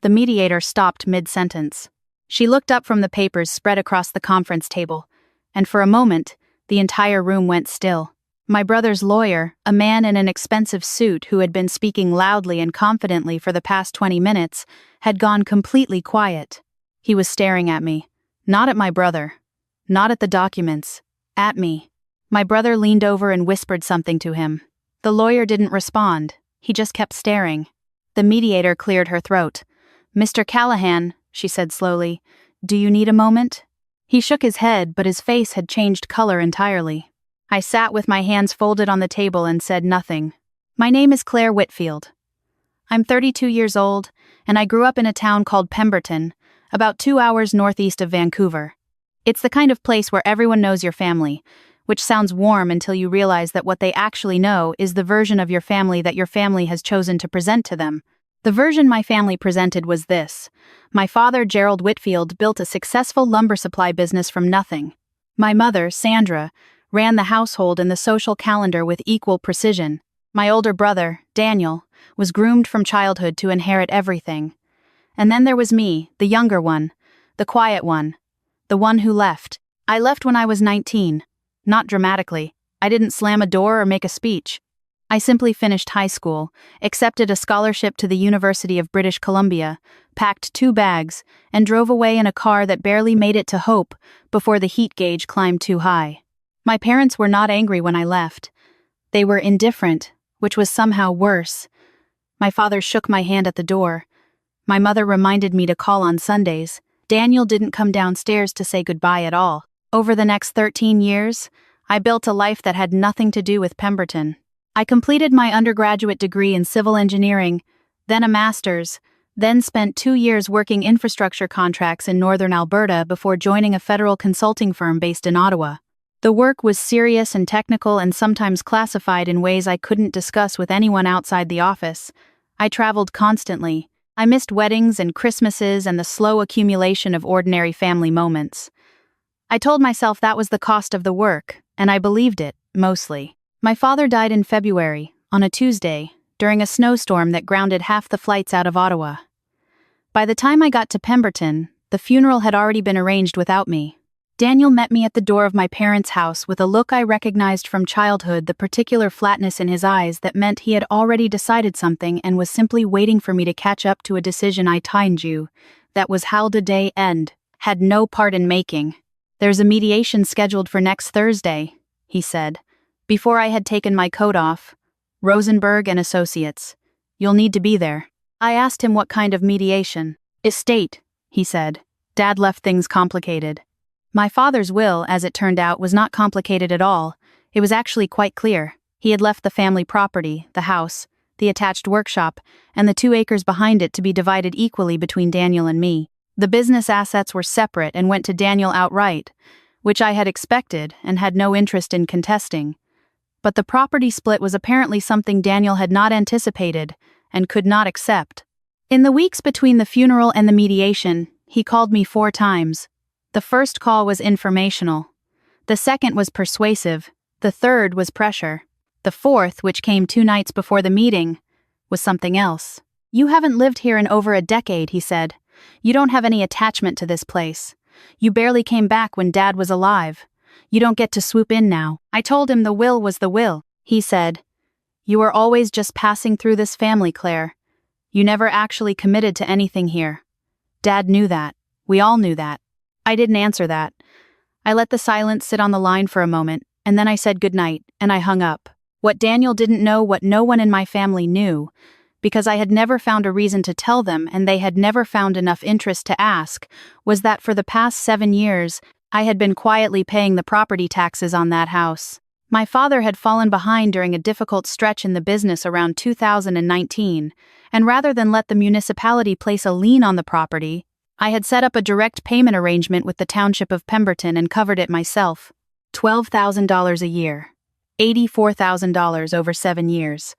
The mediator stopped mid-sentence. She looked up from the papers spread across the conference table, and for a moment, the entire room went still. My brother's lawyer, a man in an expensive suit who had been speaking loudly and confidently for the past 20 minutes, had gone completely quiet. He was staring at me. Not at my brother. Not at the documents. At me. My brother leaned over and whispered something to him. The lawyer didn't respond. He just kept staring. The mediator cleared her throat. "Mr. Callahan," she said slowly, "do you need a moment?" He shook his head, but his face had changed color entirely. I sat with my hands folded on the table and said nothing. "My name is Claire Whitfield. I'm 32 years old, and I grew up in a town called Pemberton, about 2 hours northeast of Vancouver. It's the kind of place where everyone knows your family, which sounds warm until you realize that what they actually know is the version of your family that your family has chosen to present to them. The version my family presented was this. My father, Gerald Whitfield, built a successful lumber supply business from nothing. My mother, Sandra, ran the household and the social calendar with equal precision. My older brother, Daniel, was groomed from childhood to inherit everything. And then there was me, the younger one, the quiet one, the one who left. I left when I was 19. Not dramatically. I didn't slam a door or make a speech. I simply finished high school, accepted a scholarship to the University of British Columbia, packed 2 bags, and drove away in a car that barely made it to Hope before the heat gauge climbed too high. My parents were not angry when I left. They were indifferent, which was somehow worse. My father shook my hand at the door. My mother reminded me to call on Sundays. Daniel didn't come downstairs to say goodbye at all. Over the next 13 years, I built a life that had nothing to do with Pemberton. I completed my undergraduate degree in civil engineering, then a master's, then spent 2 years working infrastructure contracts in northern Alberta before joining a federal consulting firm based in Ottawa. The work was serious and technical and sometimes classified in ways I couldn't discuss with anyone outside the office. I traveled constantly. I missed weddings and Christmases and the slow accumulation of ordinary family moments. I told myself that was the cost of the work, and I believed it, mostly. My father died in February, on a Tuesday, during a snowstorm that grounded half the flights out of Ottawa. By the time I got to Pemberton, the funeral had already been arranged without me. Daniel met me at the door of my parents' house with a look I recognized from childhood, the particular flatness in his eyes that meant he had already decided something and was simply waiting for me to catch up to a decision I timed you, that was how the day end, had no part in making. "There's a mediation scheduled for next Thursday," he said, before I had taken my coat off. "Rosenberg and Associates. You'll need to be there." I asked him what kind of mediation. "Estate," he said. "Dad left things complicated." My father's will, as it turned out, was not complicated at all. It was actually quite clear. He had left the family property, the house, the attached workshop, and the 2 acres behind it to be divided equally between Daniel and me. The business assets were separate and went to Daniel outright, which I had expected and had no interest in contesting. But the property split was apparently something Daniel had not anticipated and could not accept. In the weeks between the funeral and the mediation, he called me 4 times. The first call was informational. The second was persuasive. The third was pressure. The fourth, which came 2 nights before the meeting, was something else. "You haven't lived here in over a decade," he said. "You don't have any attachment to this place. You barely came back when Dad was alive. You don't get to swoop in now." I told him the will was the will. He said, "You are always just passing through this family, Claire. You never actually committed to anything here. Dad knew that. We all knew that." I didn't answer that. I let the silence sit on the line for a moment, and then I said goodnight, and I hung up. What Daniel didn't know, what no one in my family knew, because I had never found a reason to tell them and they had never found enough interest to ask, was that for the past 7 years, I had been quietly paying the property taxes on that house. My father had fallen behind during a difficult stretch in the business around 2019, and rather than let the municipality place a lien on the property, I had set up a direct payment arrangement with the township of Pemberton and covered it myself. $12,000 a year. $84,000 over 7 years.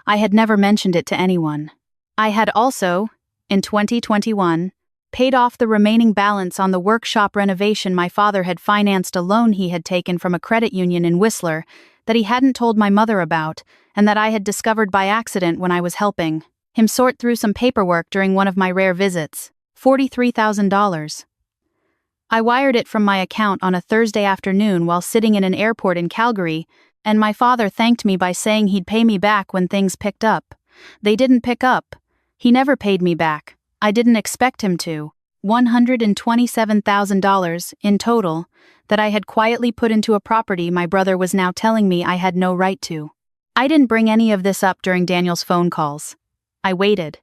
I had never mentioned it to anyone. I had also, in 2021, paid off the remaining balance on the workshop renovation my father had financed a loan he had taken from a credit union in Whistler that he hadn't told my mother about and that I had discovered by accident when I was helping. him sort through some paperwork during one of my rare visits. $43,000. I wired it from my account on a Thursday afternoon while sitting in an airport in Calgary, and my father thanked me by saying he'd pay me back when things picked up. They didn't pick up. He never paid me back. I didn't expect him to. $127,000 in total that I had quietly put into a property my brother was now telling me I had no right to. I didn't bring any of this up during Daniel's phone calls. I waited.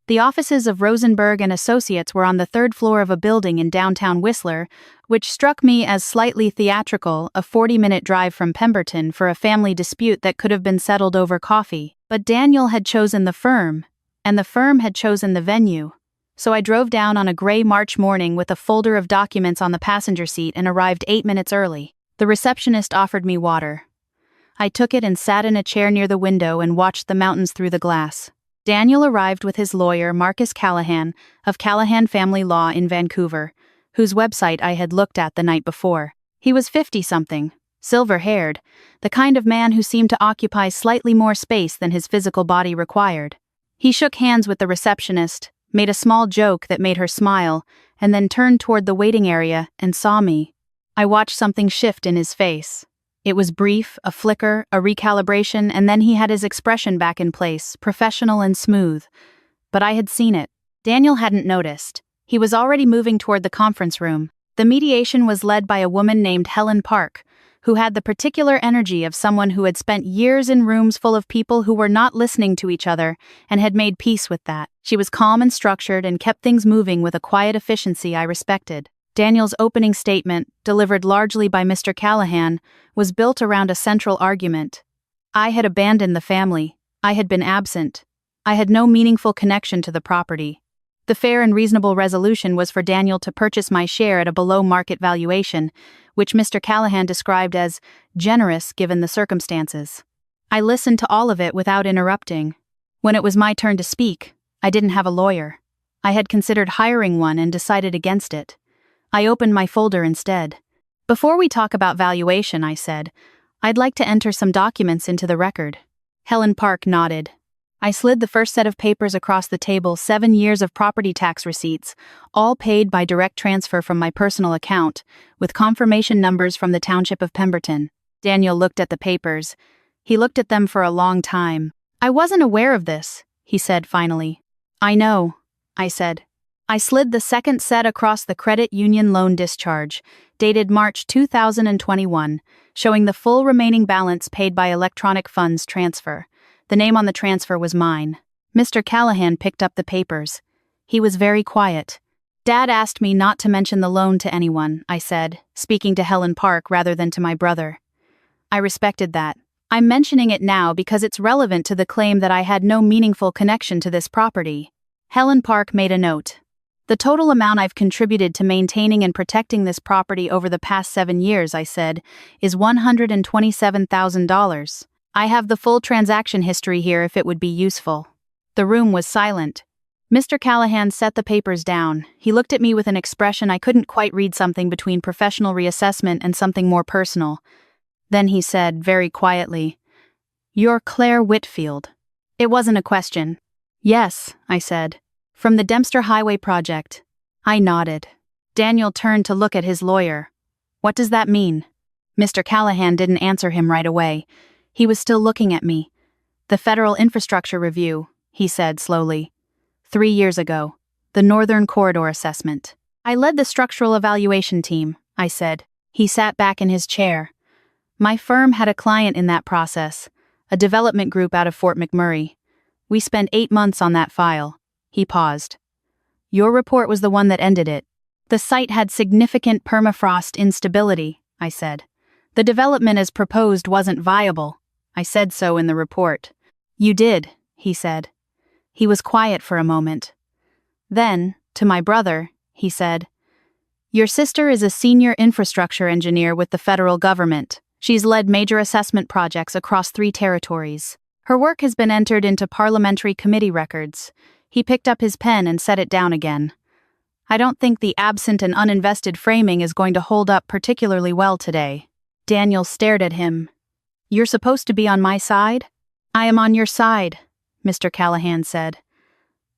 The offices of Rosenberg and Associates were on the third floor of a building in downtown Whistler, which struck me as slightly theatrical, a 40-minute drive from Pemberton for a family dispute that could have been settled over coffee. But Daniel had chosen the firm, and the firm had chosen the venue. So I drove down on a gray March morning with a folder of documents on the passenger seat and arrived 8 minutes early. The receptionist offered me water. I took it and sat in a chair near the window and watched the mountains through the glass. Daniel arrived with his lawyer, Marcus Callahan, of Callahan Family Law in Vancouver, whose website I had looked at the night before. He was 50-something, silver-haired, the kind of man who seemed to occupy slightly more space than his physical body required. He shook hands with the receptionist, made a small joke that made her smile, and then turned toward the waiting area and saw me. I watched something shift in his face. It was brief, a flicker, a recalibration, and then he had his expression back in place, professional and smooth. But I had seen it. Daniel hadn't noticed. He was already moving toward the conference room. The mediation was led by a woman named Helen Park, who had the particular energy of someone who had spent years in rooms full of people who were not listening to each other and had made peace with that. She was calm and structured and kept things moving with a quiet efficiency I respected. Daniel's opening statement, delivered largely by Mr. Callahan, was built around a central argument. I had abandoned the family. I had been absent. I had no meaningful connection to the property. The fair and reasonable resolution was for Daniel to purchase my share at a below-market valuation, which Mr. Callahan described as generous given the circumstances. I listened to all of it without interrupting. When it was my turn to speak, I didn't have a lawyer. I had considered hiring one and decided against it. I opened my folder instead. Before we talk about valuation, I said, I'd like to enter some documents into the record. Helen Park nodded. I slid the first set of papers across the table, 7 years of property tax receipts, all paid by direct transfer from my personal account, with confirmation numbers from the township of Pemberton. Daniel looked at the papers. He looked at them for a long time. I wasn't aware of this, he said finally. I know, I said. I slid the second set across the credit union loan discharge, dated March 2021, showing the full remaining balance paid by electronic funds transfer. The name on the transfer was mine. Mr. Callahan picked up the papers. He was very quiet. Dad asked me not to mention the loan to anyone, I said, speaking to Helen Park rather than to my brother. I respected that. I'm mentioning it now because it's relevant to the claim that I had no meaningful connection to this property. Helen Park made a note. The total amount I've contributed to maintaining and protecting this property over the past 7 years, I said, is $127,000. I have the full transaction history here if it would be useful. The room was silent. Mr. Callahan set the papers down. He looked at me with an expression I couldn't quite read, something between professional reassessment and something more personal. Then he said, very quietly, "You're Claire Whitfield." It wasn't a question. "Yes," I said. "From the Dempster Highway project." I nodded. Daniel turned to look at his lawyer. "What does that mean?" Mr. Callahan didn't answer him right away. He was still looking at me. "The Federal Infrastructure Review," he said slowly. 3 years ago. The Northern Corridor Assessment. I led the structural evaluation team, I said. He sat back in his chair. My firm had a client in that process, a development group out of Fort McMurray. We spent 8 months on that file. He paused. "Your report was the one that ended it. The site had significant permafrost instability," I said. "The development as proposed wasn't viable. I said so in the report." "You did," he said. He was quiet for a moment. Then, to my brother, he said, "Your sister is a senior infrastructure engineer with the federal government. She's led major assessment projects across 3 territories. Her work has been entered into parliamentary committee records." He picked up his pen and set it down again. "I don't think the absent and uninvested framing is going to hold up particularly well today." Daniel stared at him. "You're supposed to be on my side?" "I am on your side," Mr. Callahan said.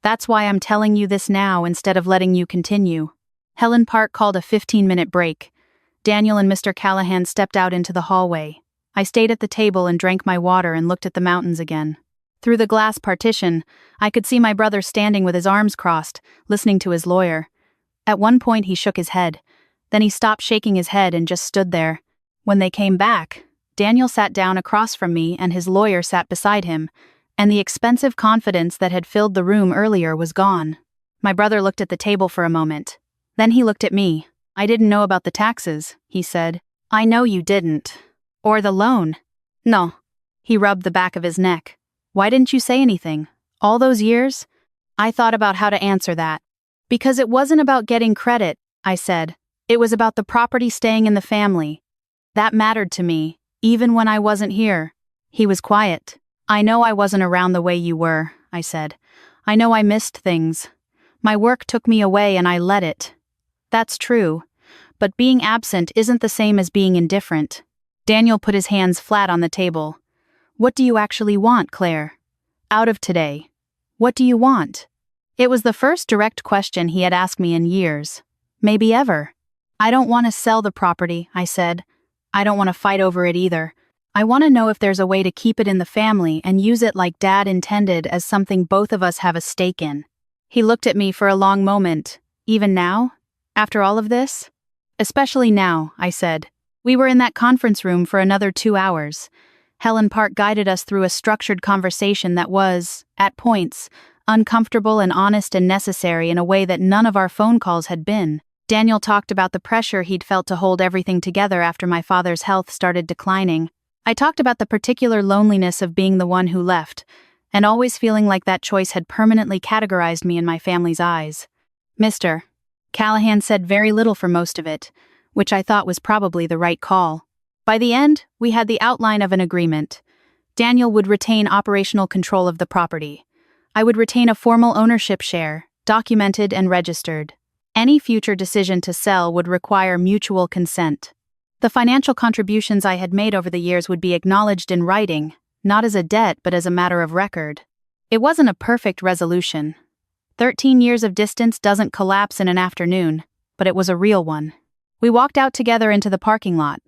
That's why I'm telling you this now instead of letting you continue. Helen Park called a 15-minute break. Daniel and Mr. Callahan stepped out into the hallway. I stayed at the table and drank my water and looked at the mountains again. Through the glass partition, I could see my brother standing with his arms crossed, listening to his lawyer. At one point he shook his head. Then he stopped shaking his head and just stood there. When they came back, Daniel sat down across from me and his lawyer sat beside him, and the expensive confidence that had filled the room earlier was gone. My brother looked at the table for a moment. Then he looked at me. I didn't know about the taxes, he said. I know you didn't. Or the loan. No. He rubbed the back of his neck. Why didn't you say anything? All those years? I thought about how to answer that. Because it wasn't about getting credit, I said. It was about the property staying in the family. That mattered to me, even when I wasn't here. He was quiet. I know I wasn't around the way you were, I said. I know I missed things. My work took me away and I let it. That's true. But being absent isn't the same as being indifferent. Daniel put his hands flat on the table. What do you actually want, Claire? Out of today. What do you want? It was the first direct question he had asked me in years. Maybe ever. I don't want to sell the property, I said. I don't want to fight over it either. I want to know if there's a way to keep it in the family and use it like Dad intended as something both of us have a stake in. He looked at me for a long moment. Even now? After all of this? Especially now, I said. We were in that conference room for another 2 hours. Helen Park guided us through a structured conversation that was, at points, uncomfortable and honest and necessary in a way that none of our phone calls had been. Daniel talked about the pressure he'd felt to hold everything together after my father's health started declining. I talked about the particular loneliness of being the one who left, and always feeling like that choice had permanently categorized me in my family's eyes. Mr. Callahan said very little for most of it, which I thought was probably the right call. By the end, we had the outline of an agreement. Daniel would retain operational control of the property. I would retain a formal ownership share, documented and registered. Any future decision to sell would require mutual consent. The financial contributions I had made over the years would be acknowledged in writing, not as a debt but as a matter of record. It wasn't a perfect resolution. 13 years of distance doesn't collapse in an afternoon, but it was a real one. We walked out together into the parking lot.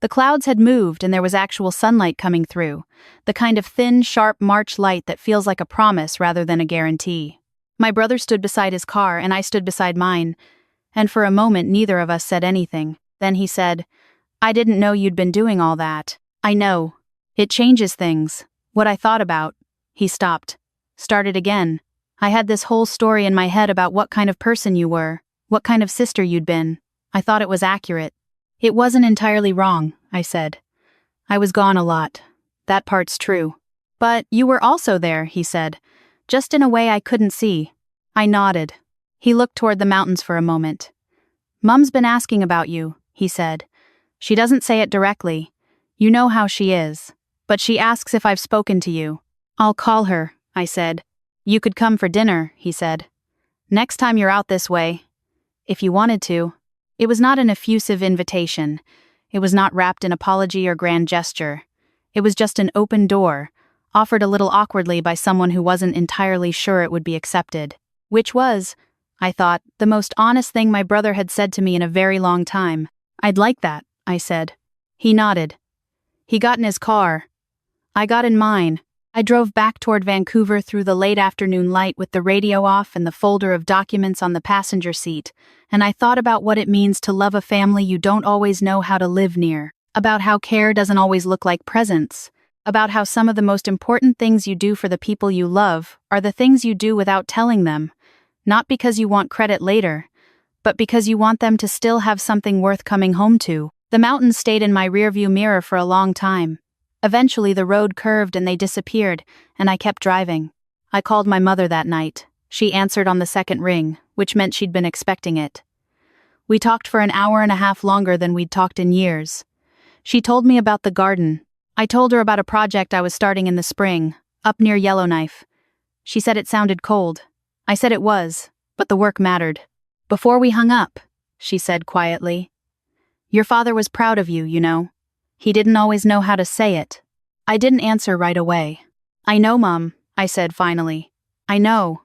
The clouds had moved and there was actual sunlight coming through, the kind of thin, sharp March light that feels like a promise rather than a guarantee. My brother stood beside his car and I stood beside mine, and for a moment neither of us said anything. Then he said, I didn't know you'd been doing all that. I know. It changes things. What I thought about. He stopped. Started again. I had this whole story in my head about what kind of person you were, what kind of sister you'd been. I thought it was accurate. It wasn't entirely wrong, I said. I was gone a lot. That part's true. But you were also there, he said, just in a way I couldn't see. I nodded. He looked toward the mountains for a moment. Mum's been asking about you, he said. She doesn't say it directly. You know how she is. But she asks if I've spoken to you. I'll call her, I said. You could come for dinner, he said. Next time you're out this way. If you wanted to. It was not an effusive invitation. It was not wrapped in apology or grand gesture. It was just an open door, offered a little awkwardly by someone who wasn't entirely sure it would be accepted. Which was, I thought, the most honest thing my brother had said to me in a very long time. I'd like that, I said. He nodded. He got in his car. I got in mine. I drove back toward Vancouver through the late afternoon light with the radio off and the folder of documents on the passenger seat, and I thought about what it means to love a family you don't always know how to live near, about how care doesn't always look like presents, about how some of the most important things you do for the people you love are the things you do without telling them, not because you want credit later, but because you want them to still have something worth coming home to. The mountains stayed in my rearview mirror for a long time. Eventually the road curved and they disappeared, and I kept driving. I called my mother that night. She answered on the second ring, which meant she'd been expecting it. We talked for an hour and a half longer than we'd talked in years. She told me about the garden. I told her about a project I was starting in the spring, up near Yellowknife. She said it sounded cold. I said it was, but the work mattered. Before we hung up, she said quietly, your father was proud of you, you know. He didn't always know how to say it. I didn't answer right away. I know, Mum, I said finally. I know.